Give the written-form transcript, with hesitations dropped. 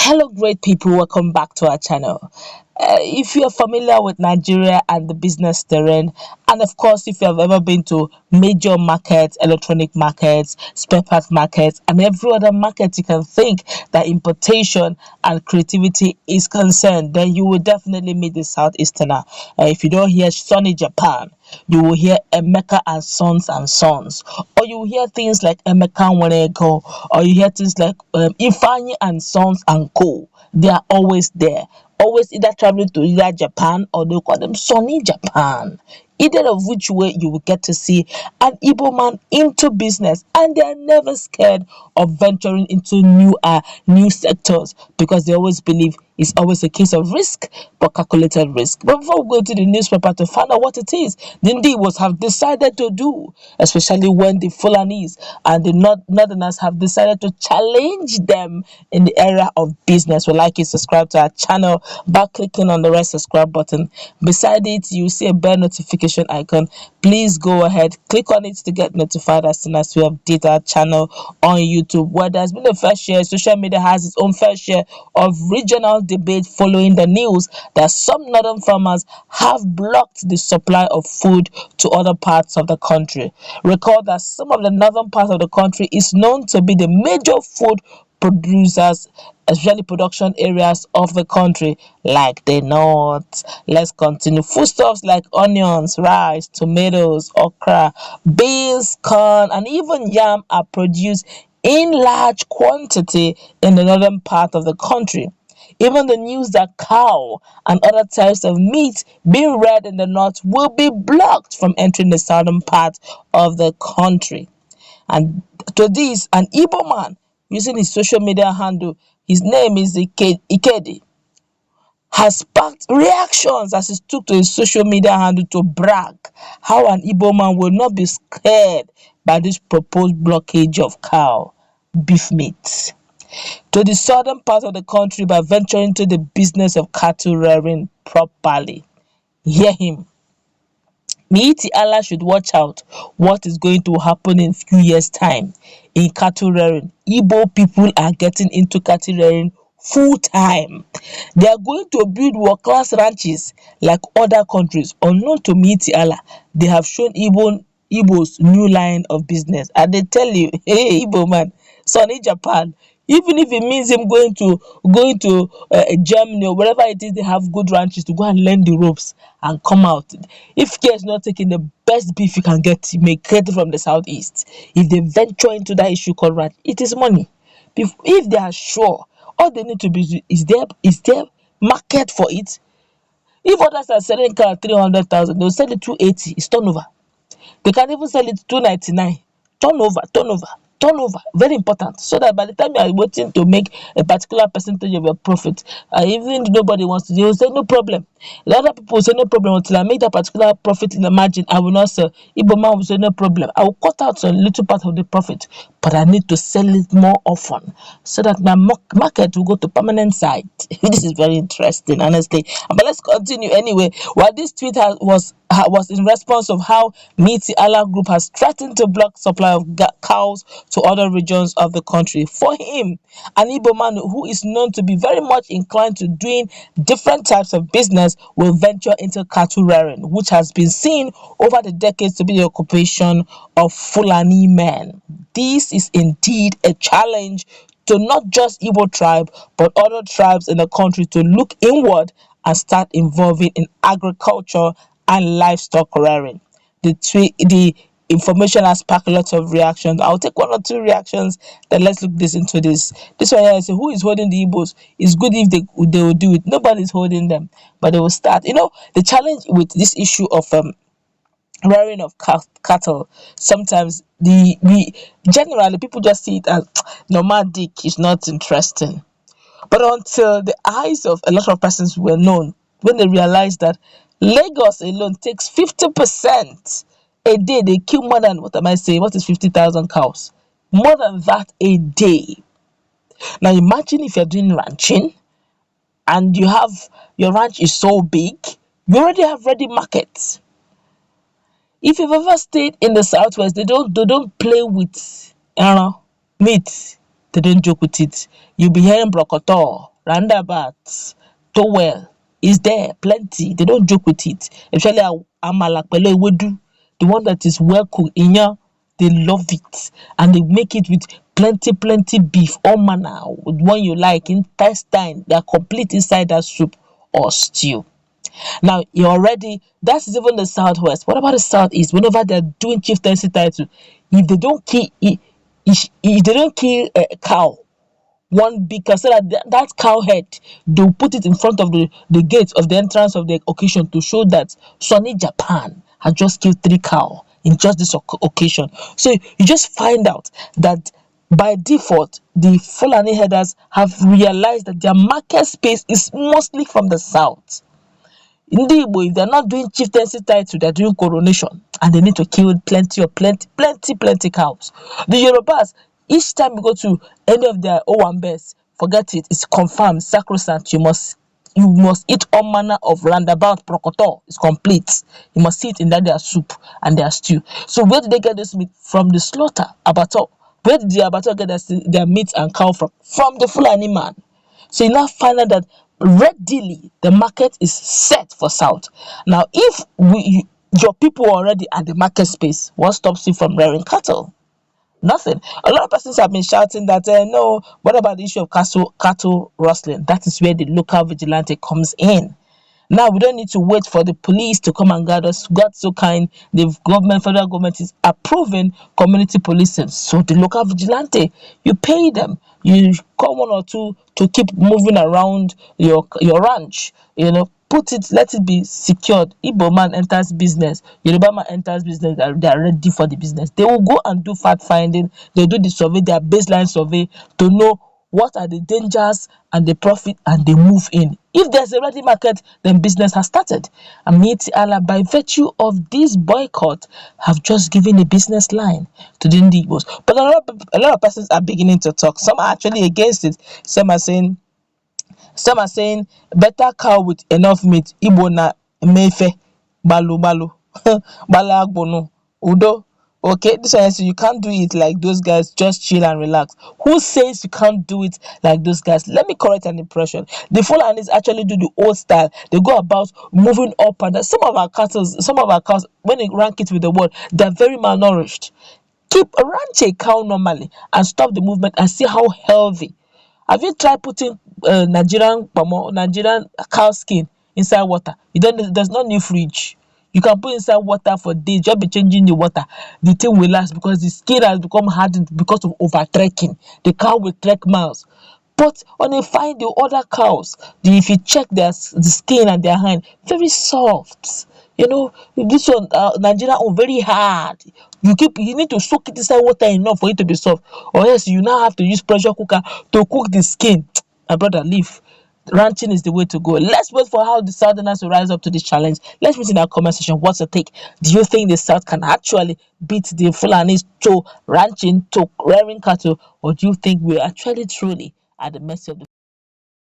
Hello, great people. Welcome back to our channel. If you are familiar with Nigeria and the business terrain, and of course, if you have ever been to major markets, electronic markets, spare parts markets, and every other market you can think that importation and creativity is concerned, then you will definitely meet the Southeasterner. If you don't hear Sunny Japan, you will hear Emeka and Sons, or you will hear things like Emeka Waneko, or you hear things like Ifeanyi and Sons and Co. They are always there, always either traveling to either Japan or they call them Sunny Japan. Either of which way you will get to see an Igbo man into business, and they are never scared of venturing into new sectors because they always believe it's always a case of risk, but calculated risk. But before we go to the newspaper to find out what it is the Ndigos have decided to do, especially when the Fulanis and the Northerners have decided to challenge them in the area of business, we'd like you to subscribe to our channel by clicking on the red subscribe button. Beside it, you see a bell notification icon. Please go ahead, click on it to get notified as soon as we update our channel on YouTube, where there's been a fair share. Social media has its own fair share of regional debate following the news that some northern farmers have blocked the supply of food to other parts of the country. Recall that some of the northern parts of the country is known to be the major food producers, especially production areas of the country, like the north. Let's continue. Foodstuffs like onions, rice, tomatoes, okra, beans, corn, and even yam are produced in large quantity in the northern part of the country. Even the news that cow and other types of meat being reared in the north will be blocked from entering the southern part of the country. And to this, an Igbo man using his social media handle, his name is Ikedi, has sparked reactions as he took to his social media handle to brag how an Igbo man will not be scared by this proposed blockage of cow beef meat to the southern part of the country by venturing into the business of cattle rearing properly. Hear him. Miyetti Allah should watch out what is going to happen in few years' time in cattle rearing. Igbo people are getting into cattle rearing full time. They are going to build world-class ranches like other countries. Unknown to Miyetti Allah, they have shown Igbo's new line of business. And they tell you, hey Igbo man, Sunny Japan, even if it means him going to Germany or wherever it is they have good ranches to go and learn the ropes and come out. If care is not taking the best beef you can get, you may get it from the southeast. If they venture into that issue called ranch, it is money. If they are sure, all they need to be is there market for it. If others are selling car at 300,000, they'll sell it 280. It's turnover. They can even sell it 299. Turnover, very important, so that by the time you are waiting to make a particular percentage of your profit, even if nobody wants to, they will say no problem. The other people will say no problem until I make that particular profit in the margin. I will not sell. Igbo man will say no problem. I will cut out a little part of the profit, but I need to sell it more often so that my market will go to permanent side. This is very interesting, honestly. But let's continue anyway. While this tweet was in response of how Miyetti Allah Group has threatened to block supply of cows to other regions of the country. For him, an Igbo man who is known to be very much inclined to doing different types of business will venture into cattle rearing, which has been seen over the decades to be the occupation of Fulani men. This is indeed a challenge to not just Igbo tribe, but other tribes in the country to look inward and start involving in agriculture and livestock rearing. The information has sparked a lot of reactions. I'll take one or two reactions, then let's look into this. This one here is who is holding the Igbos? It's good if they will do it. Nobody's holding them, but they will start. The challenge with this issue of rearing of cattle, sometimes generally people just see it as nomadic is not interesting. But until the eyes of a lot of persons were known, when they realized that Lagos alone takes 50% a day, they kill more than, what am I saying? What is 50,000 cows? More than that a day. Now imagine if you're doing ranching and your ranch is so big, you already have ready markets. If you've ever stayed in the southwest, they don't play with meat. They don't joke with it. You'll be hearing brokoto. roundabouts, towel is there plenty. They don't joke with it. Especially amala pẹ̀lú ewédú, the one that is well cooked, iyán, they love it, and they make it with plenty beef, all manner, with one you like, intestine, they are complete inside that soup or stew. Now you already, that is even the southwest. What about the southeast? Whenever they're doing chieftaincy title, if they don't kill if they don't kill a cow, one big cow, so that that cow head, they'll put it in front of the gate of the entrance of the occasion to show that Sonny Japan has just killed 3 cow in just this occasion. So you just find out that by default the Fulani herders have realized that their market space is mostly from the south. In the Igbo, if they're not doing chieftaincy title, they're doing coronation, and they need to kill plenty cows. The Yorubas, each time you go to any of their Owambes, forget it, it's confirmed, sacrosanct. You must eat all manner of roundabout prokoto. It's complete. You must eat in that their soup and their stew. So where did they get this meat from? The slaughter abattoir. Where did the abattoir get their meat and cow from? From the Fulani man. So you now find out that readily the market is set for south. Now, if your people are already at the market space, what stops you from rearing cattle? Nothing. A lot of persons have been shouting that no, what about the issue of cattle rustling? That is where the local vigilante comes in. Now we don't need to wait for the police to come and guard us. God so kind, the federal government is approving community policing. So the local vigilante, you pay them, you call one or two to keep moving around your ranch. Put it, let it be secured. Igbo man enters business, Yoruba man enters business, they are ready for the business. They will go and do fact finding, they do the survey, their baseline survey to know what are the dangers and the profit, and they move in. If there's a ready market, then business has started. And Miyetti Allah, by virtue of this boycott, have just given a business line to the Igbos. But a lot of persons are beginning to talk. Some are actually against it. Some are saying better cow with enough meat. Igbo na mefe balu bala agbono udo. Okay, this one, so you can't do it like those guys. Just chill and relax. Who says you can't do it like those guys? Let me correct an impression. The Fulanis actually do the old style. They go about moving up and down. Some of our cows, when they rank it with the world, they're very malnourished. Ranch a cow normally and stop the movement and see how healthy. Have you tried putting Nigerian cow skin inside water? There's no new fridge. You can put inside water for days, just be changing the water. The thing will last because the skin has become hardened because of over trekking. The cow will trek miles. But when you find the other cows, if you check the skin and their hand, very soft. This one, Nigeria own very hard. You need to soak it inside water enough for it to be soft, or else you now have to use pressure cooker to cook the skin. My brother, leave. Ranching is the way to go. Let's wait for how the Southerners will rise up to this challenge. Let's put in our comment section. What's your take? Do you think the South can actually beat the Fulanis to ranching, to rearing cattle, or do you think we're actually truly at the mercy of the